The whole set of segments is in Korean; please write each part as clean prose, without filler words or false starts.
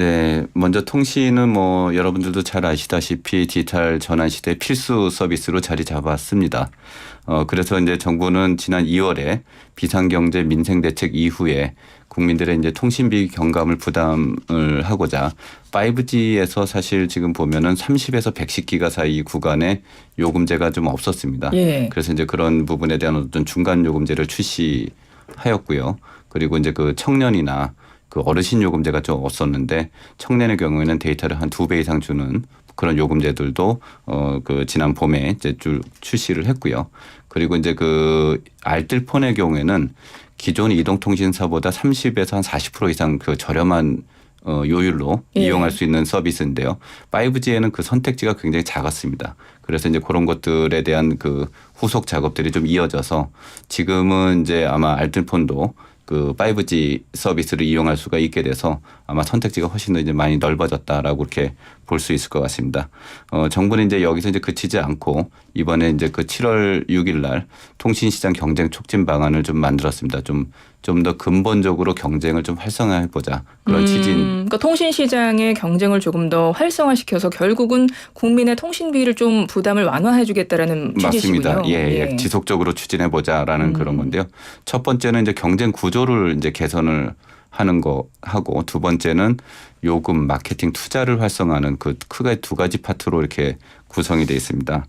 네, 먼저 통신은 뭐 여러분들도 잘 아시다시피 디지털 전환 시대 필수 서비스로 자리 잡았습니다. 그래서 이제 정부는 지난 2월에 비상경제 민생대책 이후에 국민들의 이제 통신비 경감을 부담을 하고자 5G에서 사실 지금 보면은 30에서 110기가 사이 구간에 요금제가 좀 없었습니다. 예. 그래서 이제 그런 부분에 대한 어떤 중간 요금제를 출시하였고요. 그리고 이제 그 청년이나 그 어르신 요금제가 좀 없었는데 청년의 경우에는 데이터를 한 2배 이상 주는 그런 요금제들도 그 지난 봄에 이제 출시를 했고요. 그리고 이제 그 알뜰폰의 경우에는 기존 이동통신사보다 30에서 한 40% 이상 그 저렴한 요율로 예. 이용할 수 있는 서비스인데요. 5G에는 그 선택지가 굉장히 작았습니다. 그래서 이제 그런 것들에 대한 그 후속 작업들이 좀 이어져서 지금은 이제 아마 알뜰폰도 그 5G 서비스를 이용할 수가 있게 돼서 아마 선택지가 훨씬 더 이제 많이 넓어졌다라고 이렇게 볼 수 있을 것 같습니다. 정부는 이제 여기서 이제 그치지 않고 이번에 이제 그 7월 6일 날 통신시장 경쟁 촉진 방안을 좀 만들었습니다. 좀 더 근본적으로 경쟁을 좀 활성화해보자 그런 취지인. 그러니까 통신 시장의 경쟁을 조금 더 활성화시켜서 결국은 국민의 통신비를 좀 부담을 완화해주겠다라는 취지시군요. 맞습니다. 예. 지속적으로 추진해보자라는 그런 건데요. 첫 번째는 이제 경쟁 구조를 이제 개선을 하는 거 하고 두 번째는 요금 마케팅 투자를 활성화하는 그 크게 두 가지 파트로 이렇게 구성이 되어 있습니다.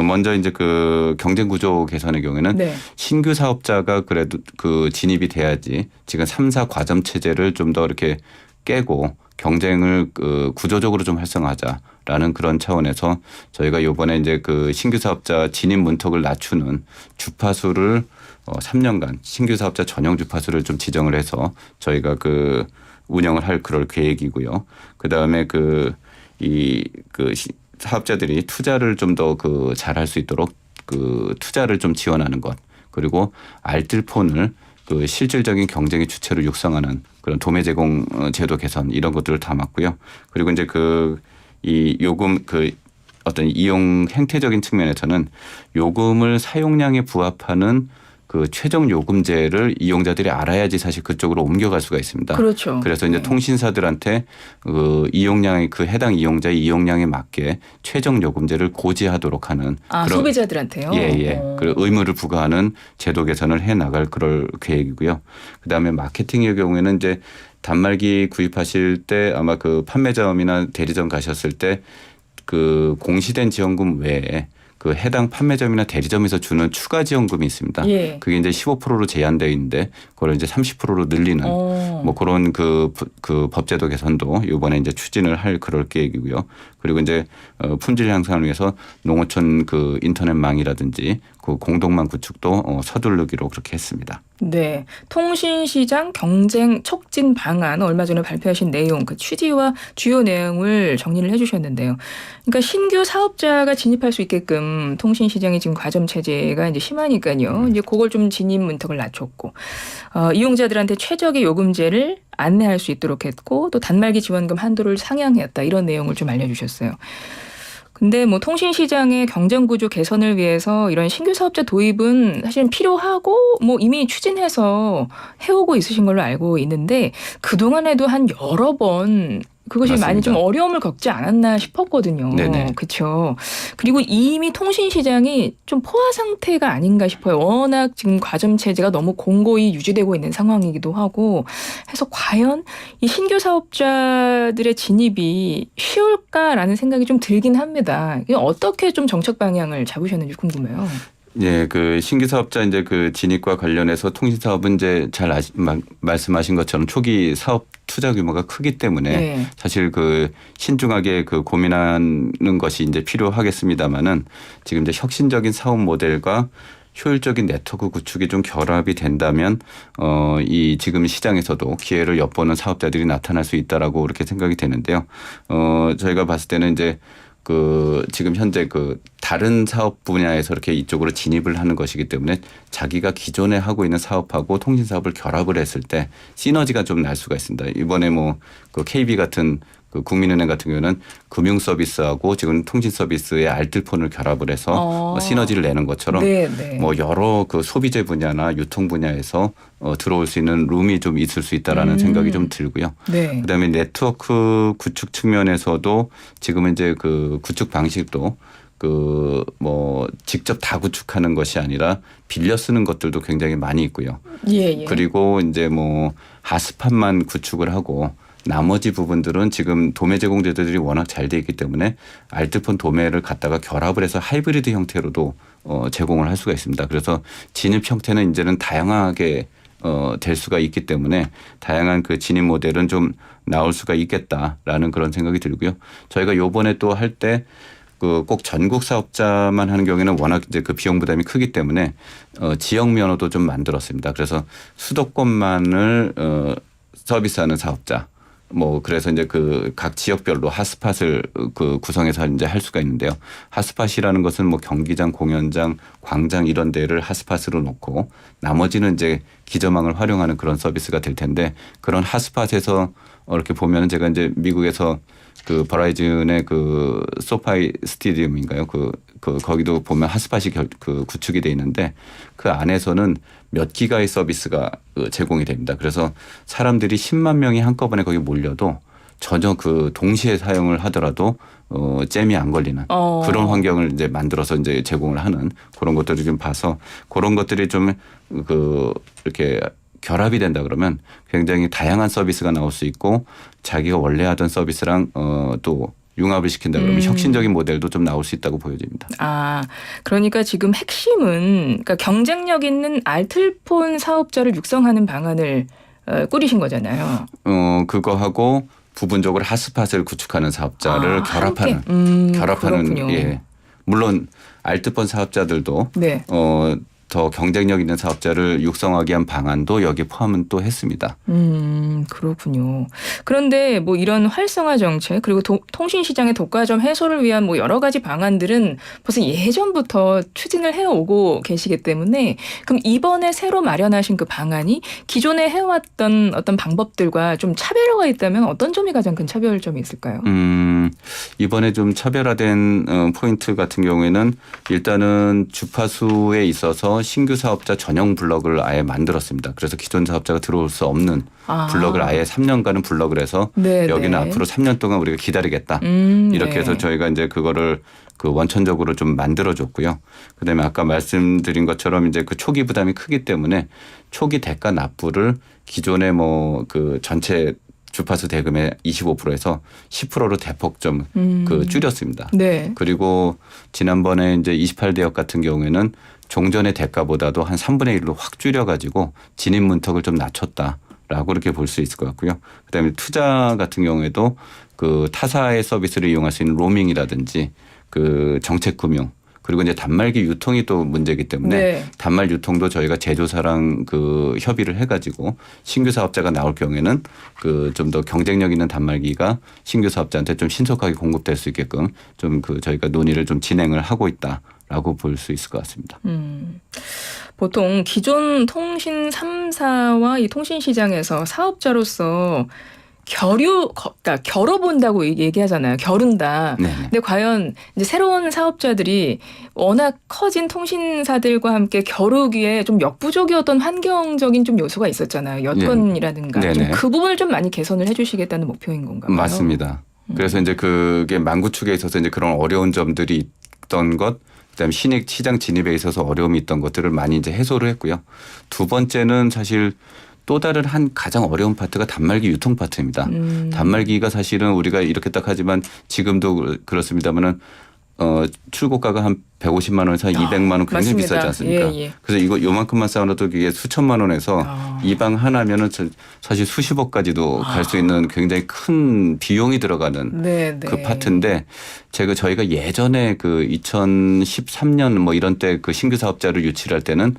먼저 이제 그 경쟁 구조 개선의 경우에는 네. 신규 사업자가 그래도 그 진입이 돼야지 지금 3사 과점 체제를 좀 더 이렇게 깨고 경쟁을 그 구조적으로 좀 활성화하자라는 그런 차원에서 저희가 이번에 이제 그 신규 사업자 진입 문턱을 낮추는 주파수를 3년간 신규 사업자 전용 주파수를 좀 지정을 해서 저희가 그 운영을 할 그럴 계획이고요. 그 다음에 사업자들이 투자를 좀 더 그 잘할 수 있도록 그 투자를 좀 지원하는 것 그리고 알뜰폰을 그 실질적인 경쟁의 주체로 육성하는 그런 도매 제공 제도 개선 이런 것들을 담았고요. 그리고 이제 이 요금 어떤 이용 행태적인 측면에서는 요금을 사용량에 부합하는 그 최종 요금제를 이용자들이 알아야지 사실 그쪽으로 옮겨갈 수가 있습니다. 그렇죠. 그래서 이제 통신사들한테 그 이용량의 그 해당 이용자의 이용량에 맞게 최종 요금제를 고지하도록 하는 그런 소비자들한테요. 그리고 의무를 부과하는 제도 개선을 해 나갈 그럴 계획이고요. 그다음에 마케팅의 경우에는 이제 단말기 구입하실 때 아마 그 판매점이나 대리점 가셨을 때 그 공시된 지원금 외에 그 해당 판매점이나 대리점에서 주는 추가 지원금이 있습니다. 예. 그게 이제 15%로 제한되어 있는데 그걸 이제 30%로 늘리는 뭐 그런 그 법제도 개선도 이번에 이제 추진을 할 그럴 계획이고요. 그리고 이제 품질 향상을 위해서 농어촌 그 인터넷망이라든지 그 공동망 구축도 서두르기로 그렇게 했습니다. 네, 통신시장 경쟁 촉진 방안 얼마 전에 발표하신 내용, 그 취지와 주요 내용을 정리를 해주셨는데요. 그러니까 신규 사업자가 진입할 수 있게끔 통신시장이 지금 과점 체제가 이제 심하니까요. 이제 그걸 좀 진입 문턱을 낮췄고 이용자들한테 최적의 요금제를 안내할 수 있도록 했고 또 단말기 지원금 한도를 상향했다 이런 내용을 좀 알려주셨어요. 근데 뭐 통신시장의 경쟁구조 개선을 위해서 이런 신규 사업자 도입은 사실은 필요하고 뭐 이미 추진해서 해오고 있으신 걸로 알고 있는데 그동안에도 한 여러 번 그것이 맞습니다. 많이 좀 어려움을 겪지 않았나 싶었거든요. 네네. 그렇죠. 그리고 이미 통신시장이 좀 포화 상태가 아닌가 싶어요. 워낙 지금 과점 체제가 너무 공고히 유지되고 있는 상황이기도 하고 해서 과연 이 신규 사업자들의 진입이 쉬울까라는 생각이 좀 들긴 합니다. 어떻게 좀 정책 방향을 잡으셨는지 궁금해요. 예, 그 신규 사업자 이제 그 진입과 관련해서 통신 사업은 이제 잘 말씀하신 것처럼 초기 사업 투자 규모가 크기 때문에 네. 사실 그 신중하게 그 고민하는 것이 이제 필요하겠습니다만은 지금 이제 혁신적인 사업 모델과 효율적인 네트워크 구축이 좀 결합이 된다면 이 지금 시장에서도 기회를 엿보는 사업자들이 나타날 수 있다라고 그렇게 생각이 되는데요. 저희가 봤을 때는 이제 그 지금 현재 그 다른 사업 분야에서 이렇게 이쪽으로 진입을 하는 것이기 때문에 자기가 기존에 하고 있는 사업하고 통신 사업을 결합을 했을 때 시너지가 좀 날 수가 있습니다. 이번에 뭐 그 KB 같은 그 국민은행 같은 경우는 금융 서비스하고 지금 통신 서비스의 알뜰폰을 결합을 해서 시너지를 내는 것처럼 네. 뭐 여러 그 소비재 분야나 유통 분야에서 들어올 수 있는 룸이 좀 있을 수 있다라는 생각이 좀 들고요. 네. 그다음에 네트워크 구축 측면에서도 지금은 이제 그 구축 방식도 그 뭐 직접 다 구축하는 것이 아니라 빌려 쓰는 것들도 굉장히 많이 있고요. 예. 그리고 이제 뭐 하스팟만 구축을 하고 나머지 부분들은 지금 도매 제공제도들이 워낙 잘 돼 있기 때문에 알뜰폰 도매를 갖다가 결합을 해서 하이브리드 형태로도 제공을 할 수가 있습니다. 그래서 진입 형태는 이제는 다양하게 될 수가 있기 때문에 다양한 그 진입 모델은 좀 나올 수가 있겠다라는 그런 생각이 들고요. 저희가 요번에 또 할 때 그 꼭 전국 사업자만 하는 경우에는 워낙 이제 그 비용 부담이 크기 때문에 지역 면허도 좀 만들었습니다. 그래서 수도권만을 서비스하는 사업자. 뭐 그래서 이제 그 각 지역별로 핫스팟을 그 구성해서 이제 할 수가 있는데요. 핫스팟이라는 것은 뭐 경기장, 공연장, 광장 이런 데를 핫스팟으로 놓고 나머지는 이제 기저망을 활용하는 그런 서비스가 될 텐데 그런 핫스팟에서 이렇게 보면은 제가 이제 미국에서 그 버라이즌의 그 소파이 스테디움인가요? 그 거기도 보면 핫스팟이 그 구축이 돼 있는데 그 안에서는 몇 기가의 서비스가 제공이 됩니다. 그래서 사람들이 10만 명이 한꺼번에 거기 몰려도 전혀 그 동시에 사용을 하더라도 잼이 안 걸리는 그런 환경을 이제 만들어서 이제 제공을 하는 그런 것들을 좀 봐서 그런 것들이 좀 그 이렇게 결합이 된다 그러면 굉장히 다양한 서비스가 나올 수 있고 자기가 원래 하던 서비스랑 또 융합을 시킨다 그러면 혁신적인 모델도 좀 나올 수 있다고 보여집니다. 아, 그러니까 지금 핵심은 그러니까 경쟁력 있는 알뜰폰 사업자를 육성하는 방안을 꾸리신 거잖아요. 그거하고 부분적으로 핫스팟을 구축하는 사업자를 결합하는 그렇군요. 예. 물론 알뜰폰 사업자들도 네. 더 경쟁력 있는 사업자를 육성하기 위한 방안도 여기 포함은 또 했습니다. 그렇군요. 그런데 뭐 이런 활성화 정책 그리고 통신시장의 독과점 해소를 위한 뭐 여러 가지 방안들은 벌써 예전부터 추진을 해오고 계시기 때문에 그럼 이번에 새로 마련하신 그 방안이 기존에 해왔던 어떤 방법들과 좀 차별화가 있다면 어떤 점이 가장 큰 차별점이 있을까요? 이번에 좀 차별화된 포인트 같은 경우에는 일단은 주파수에 있어서 신규 사업자 전용 블럭을 아예 만들었습니다. 그래서 기존 사업자가 들어올 수 없는 블럭을 아예 3년간은 블럭을 해서 여기는 앞으로 3년 동안 우리가 기다리겠다. 이렇게 해서 저희가 이제 그거를 그 원천적으로 좀 만들어줬고요. 그다음에 아까 말씀드린 것처럼 이제 그 초기 부담이 크기 때문에 초기 대가 납부를 기존의 뭐 그 전체 주파수 대금의 25%에서 10%로 대폭 좀 그 줄였습니다. 네. 그리고 지난번에 이제 28대역 같은 경우에는 종전의 대가보다도 한 3분의 1로 확 줄여가지고 진입 문턱을 좀 낮췄다라고 이렇게 볼 수 있을 것 같고요. 그다음에 투자 같은 경우에도 그 타사의 서비스를 이용할 수 있는 로밍이라든지 그 정책금융 그리고 이제 단말기 유통이 또 문제이기 때문에 단말 유통도 저희가 제조사랑 그 협의를 해가지고 신규 사업자가 나올 경우에는 그 좀 더 경쟁력 있는 단말기가 신규 사업자한테 좀 신속하게 공급될 수 있게끔 좀 그 저희가 논의를 좀 진행을 하고 있다라고 볼 수 있을 것 같습니다. 보통 기존 통신 3사와 이 통신 시장에서 사업자로서 그러니까 겨뤄본다고 얘기하잖아요. 겨룬다. 네네. 근데 과연 이제 새로운 사업자들이 워낙 커진 통신사들과 함께 겨루기에 좀 역부족이었던 환경적인 좀 요소가 있었잖아요. 여건이라든가. 좀 그 부분을 좀 많이 개선을 해주시겠다는 목표인 건가요? 맞습니다. 그래서 이제 그게 만구축에 있어서 이제 그런 어려운 점들이 있던 것, 그다음에 신입 시장 진입에 있어서 어려움이 있던 것들을 많이 이제 해소를 했고요. 두 번째는 사실 또 다른 한 가장 어려운 파트가 단말기 유통 파트입니다. 단말기가 사실은 우리가 이렇게 딱 하지만 지금도 그렇습니다만은 출고가가 한 150만 원에서 200만 원 굉장히 맞습니다. 비싸지 않습니까? 예. 그래서 이거 요만큼만 쌓아놔도 이게 수천만 원에서 이 방 하나면은 사실 수십억까지도 갈 수 있는 굉장히 큰 비용이 들어가는 그 파트인데 저희가 예전에 그 2013년 뭐 이런 때 그 신규 사업자를 유치를 할 때는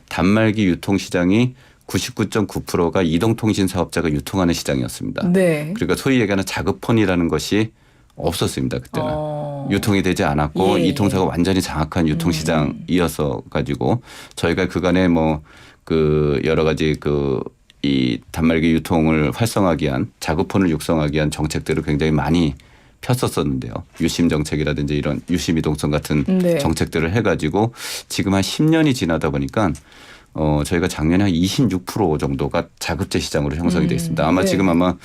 단말기 유통 시장이 99.9%가 이동통신 사업자가 유통하는 시장이었습니다. 그러니까 소위 얘기하는 자급폰이라는 것이 없었습니다. 그때는. 유통이 되지 않았고 이 통사가 완전히 장악한 유통시장이어서 가지고 저희가 그간에 뭐 그 여러 가지 그 이 단말기 유통을 활성화하기 위한 자급폰을 육성하기 위한 정책들을 굉장히 많이 폈었었는데요. 유심 정책이라든지 이런 유심 이동성 같은 네. 정책들을 해가지고 지금 한 10년이 지나다 보니까 저희가 작년에 한 26% 정도가 자급제 시장으로 형성이 되어 있습니다. 아마 네. 지금 아마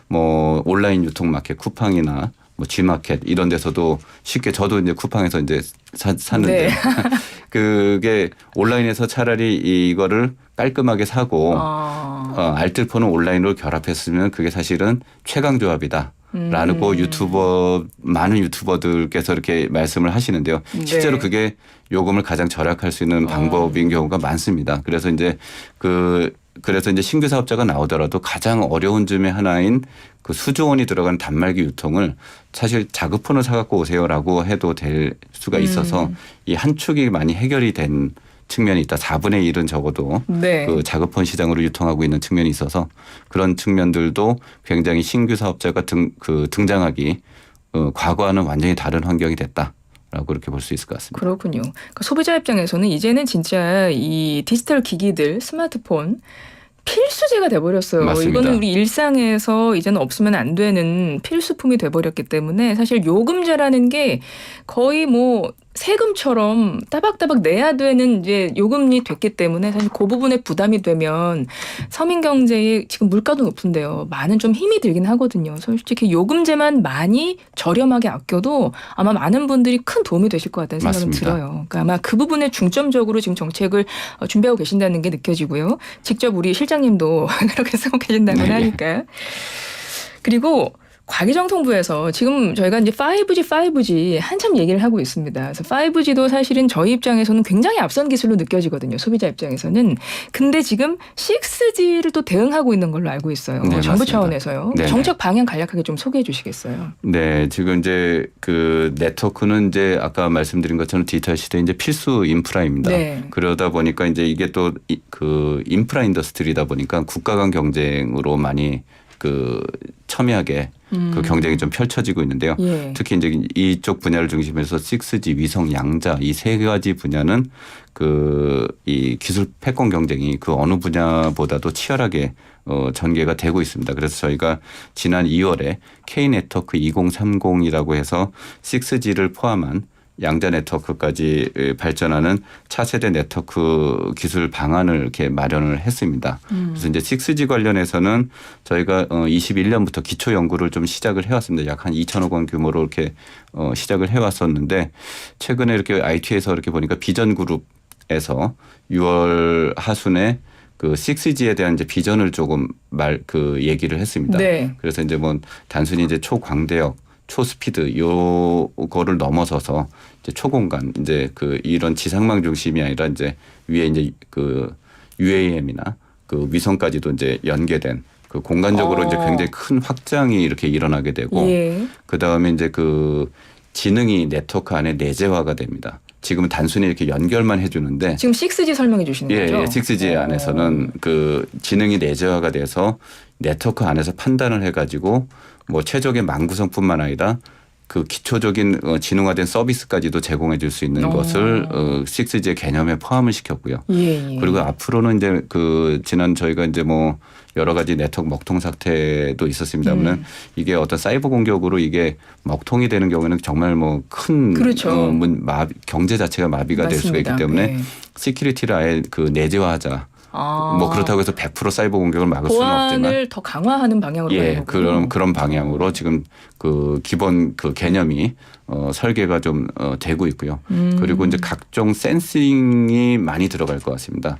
뭐 온라인 유통 마켓 쿠팡이나 뭐 G마켓 이런 데서도 쉽게 저도 이제 쿠팡에서 이제 샀는데 네. 그게 온라인에서 차라리 이거를 깔끔하게 사고 알뜰폰은 온라인으로 결합했으면 그게 사실은 최강 조합이다. 라고 많은 유튜버들께서 이렇게 말씀을 하시는데요. 실제로 네. 그게 요금을 가장 절약할 수 있는 방법인 경우가 많습니다. 그래서 이제 그래서 이제 신규 사업자가 나오더라도 가장 어려운 점의 하나인 그 수조 원이 들어간 단말기 유통을 사실 자급폰을 사갖고 오세요라고 해도 될 수가 있어서 이 한 축이 많이 해결이 된 측면이 있다. 4분의 1은 적어도 네. 그 자급폰 시장으로 유통하고 있는 측면이 있어서 그런 측면들도 굉장히 신규 사업자가 등장하기 과거와는 완전히 다른 환경이 됐다라고 이렇게 볼 수 있을 것 같습니다. 그렇군요. 그러니까 소비자 입장에서는 이제는 진짜 이 디지털 기기들, 스마트폰 필수제가 돼버렸어요. 맞습니다. 이거는 우리 일상에서 이제는 없으면 안 되는 필수품이 돼버렸기 때문에 사실 요금제라는 게 거의 뭐 세금처럼 따박따박 내야 되는 이제 요금이 됐기 때문에 사실 그 부분에 부담이 되면 서민 경제에 지금 물가도 높은데요. 많은 좀 힘이 들긴 하거든요. 솔직히 요금제만 많이 저렴하게 아껴도 아마 많은 분들이 큰 도움이 되실 것 같다는 생각은 맞습니다. 들어요. 그러니까 아마 그 부분에 중점적으로 지금 정책을 준비하고 계신다는 게 느껴지고요. 직접 우리 실장님도 그렇게 쓰고 계신다고 네. 하니까. 그리고 과기정통부에서 지금 저희가 이제 5G 한참 얘기를 하고 있습니다. 그래서 5G도 사실은 저희 입장에서는 굉장히 앞선 기술로 느껴지거든요. 소비자 입장에서는. 근데 지금 6G를 또 대응하고 있는 걸로 알고 있어요. 네, 정부 맞습니다. 차원에서요. 네네. 정책 방향 간략하게 좀 소개해 주시겠어요? 네, 지금 이제 그 네트워크는 이제 아까 말씀드린 것처럼 디지털 시대 이제 필수 인프라입니다. 네. 그러다 보니까 이제 이게 또 그 인프라 인더스트리다 보니까 국가 간 경쟁으로 많이 그 첨예하게 그 경쟁이 좀 펼쳐지고 있는데요. 예. 특히 이제 이쪽 분야를 중심해서 6G, 위성, 양자 이 세 가지 분야는 그 이 기술 패권 경쟁이 그 어느 분야보다도 치열하게 전개가 되고 있습니다. 그래서 저희가 지난 2월에 K네트워크 2030이라고 해서 6G를 포함한 양자 네트워크까지 발전하는 차세대 네트워크 기술 방안을 이렇게 마련을 했습니다. 그래서 이제 6G 관련해서는 저희가 21년부터 기초 연구를 좀 시작을 해왔습니다. 약 한 2천억 원 규모로 이렇게 시작을 해왔었는데 최근에 이렇게 IT에서 이렇게 보니까 비전그룹에서 6월 하순에 그 6G에 대한 이제 비전을 조금 얘기를 했습니다. 네. 그래서 이제 뭐 단순히 이제 초광대역 초스피드 요거를 넘어서서 이제 초공간 이제 그 이런 지상망 중심이 아니라 이제 위에 이제 그 UAM이나 그 위성까지도 이제 연계된 그 공간적으로 이제 굉장히 큰 확장이 이렇게 일어나게 되고 예. 그 다음에 이제 그 지능이 네트워크 안에 내재화가 됩니다. 지금은 단순히 이렇게 연결만 해주는데 지금 6G 설명해 주시는 예, 거죠? 예, 6G 안에서는 그 지능이 내재화가 돼서 네트워크 안에서 판단을 해가지고 뭐 최적의 망 구성뿐만 아니라 그 기초적인 지능화된 서비스까지도 제공해 줄 수 있는 것을 6G의 개념에 포함을 시켰고요. 예. 그리고 앞으로는 이제 그 지난 저희가 이제 뭐 여러 가지 네트워크 먹통 사태도 있었습니다만 이게 어떤 사이버 공격으로 이게 먹통이 되는 경우에는 정말 뭐 큰 그렇죠. 경제 자체가 마비가 될 수가 맞습니다. 있기 때문에 네. 시큐리티를 아예 그 내재화하자. 뭐 그렇다고 해서 100% 사이버 공격을 막을 수는 없지만 보안을 더 강화하는 방향으로 가는 거군요. 그런 방향으로 지금 그 기본 그 개념이 설계가 좀 되고 있고요. 그리고 이제 각종 센싱이 많이 들어갈 것 같습니다.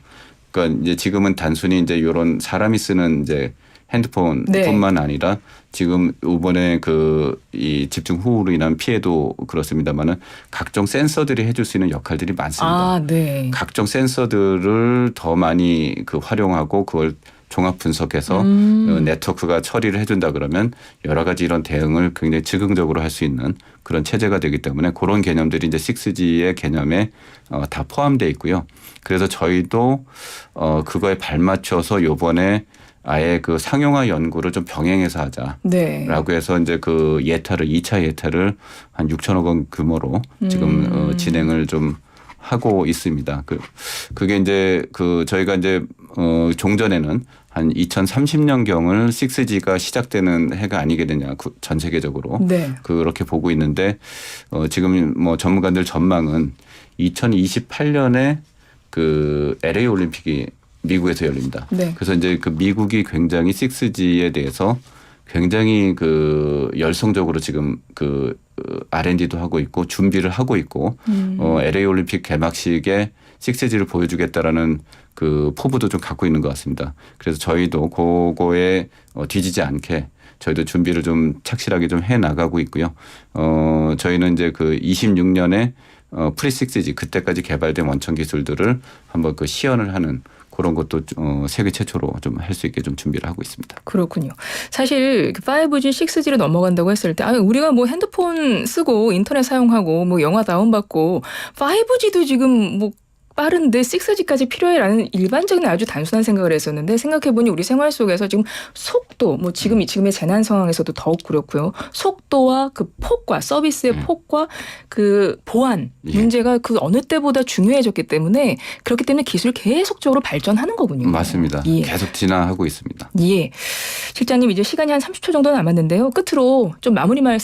그러니까 이제 지금은 단순히 이제 이런 사람이 쓰는 이제 핸드폰뿐만 아니라 지금 이번에 그 이 집중 호우로 인한 피해도 그렇습니다만은 각종 센서들이 해줄 수 있는 역할들이 많습니다. 아, 네. 각종 센서들을 더 많이 그 활용하고 그걸 종합 분석해서 네트워크가 처리를 해준다 그러면 여러 가지 이런 대응을 굉장히 즉흥적으로 할 수 있는 그런 체제가 되기 때문에 그런 개념들이 이제 6G의 개념에 다 포함되어 있고요. 그래서 저희도 그거에 발맞춰서 요번에 아예 그 상용화 연구를 좀 병행해서 하자라고 네. 해서 이제 그 2차 예타를 한 6천억 원 규모로 지금 진행을 좀 하고 있습니다. 그게 이제 그 저희가 이제 종전에는 한 2030년경을 6G가 시작되는 해가 아니게 되냐 전 세계적으로 네. 그렇게 보고 있는데 지금 뭐 전문가들 전망은 2028년에 그 LA 올림픽이 미국에서 열립니다. 네. 그래서 이제 그 미국이 굉장히 6G에 대해서 굉장히 그 열성적으로 지금 그 R&D도 하고 있고 준비를 하고 있고 LA 올림픽 개막식에 6G를 보여주겠다라는 그 포부도 좀 갖고 있는 것 같습니다. 그래서 저희도 그거에 뒤지지 않게 저희도 준비를 좀 착실하게 좀 해 나가고 있고요. 저희는 이제 그 26년에 프리 6G 그때까지 개발된 원천 기술들을 한번 그 시연을 하는 그런 것도 세계 최초로 좀 할 수 있게 좀 준비를 하고 있습니다. 그렇군요. 사실 5G, 6G로 넘어간다고 했을 때 우리가 뭐 핸드폰 쓰고 인터넷 사용하고 뭐 영화 다운받고 5G도 지금 뭐 빠른데 6G까지 필요해라는 일반적인 아주 단순한 생각을 했었는데 생각해보니 우리 생활 속에서 지금 속도 뭐 지금의 재난 상황에서도 더욱 그렇고요. 속도와 그 폭과 서비스의 폭과 그 보안 문제가 그 어느 때보다 중요해졌기 때문에 그렇기 때문에 기술이 계속적으로 발전하는 거군요. 맞습니다. 예. 계속 진화하고 있습니다. 예. 실장님 이제 시간이 한 30초 정도 남았는데요. 끝으로 좀 마무리 한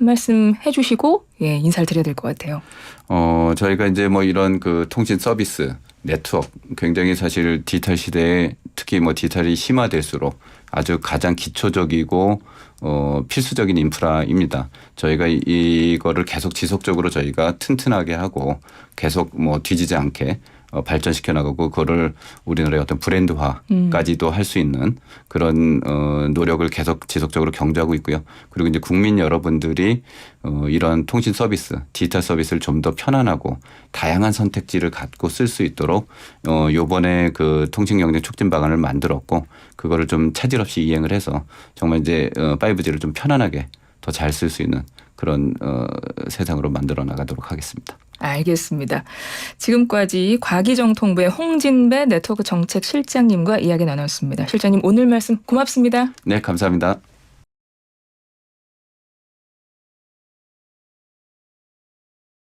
말씀 해주시고 인사를 드려야 될 것 같아요. 저희가 이제 뭐 이런 그 통신 서비스, 네트워크 굉장히 사실 디지털 시대에 특히 뭐 디지털이 심화될수록 아주 가장 기초적이고 필수적인 인프라입니다. 저희가 이거를 계속 지속적으로 저희가 튼튼하게 하고 계속 뭐 뒤지지 않게 발전시켜 나가고 그거를 우리나라의 어떤 브랜드화까지도 할 수 있는 그런 노력을 계속 지속적으로 경주하고 있고요. 그리고 이제 국민 여러분들이 이런 통신 서비스, 디지털 서비스를 좀 더 편안하고 다양한 선택지를 갖고 쓸 수 있도록 요번에 그 통신 경쟁 촉진 방안을 만들었고 그거를 좀 차질 없이 이행을 해서 정말 이제 5G를 좀 편안하게 더 잘 쓸 수 있는 그런 세상으로 만들어 나가도록 하겠습니다. 알겠습니다. 지금까지 과기정통부의 홍진배 네트워크 정책 실장님과 이야기 나눴습니다. 실장님 오늘 말씀 고맙습니다. 네, 감사합니다.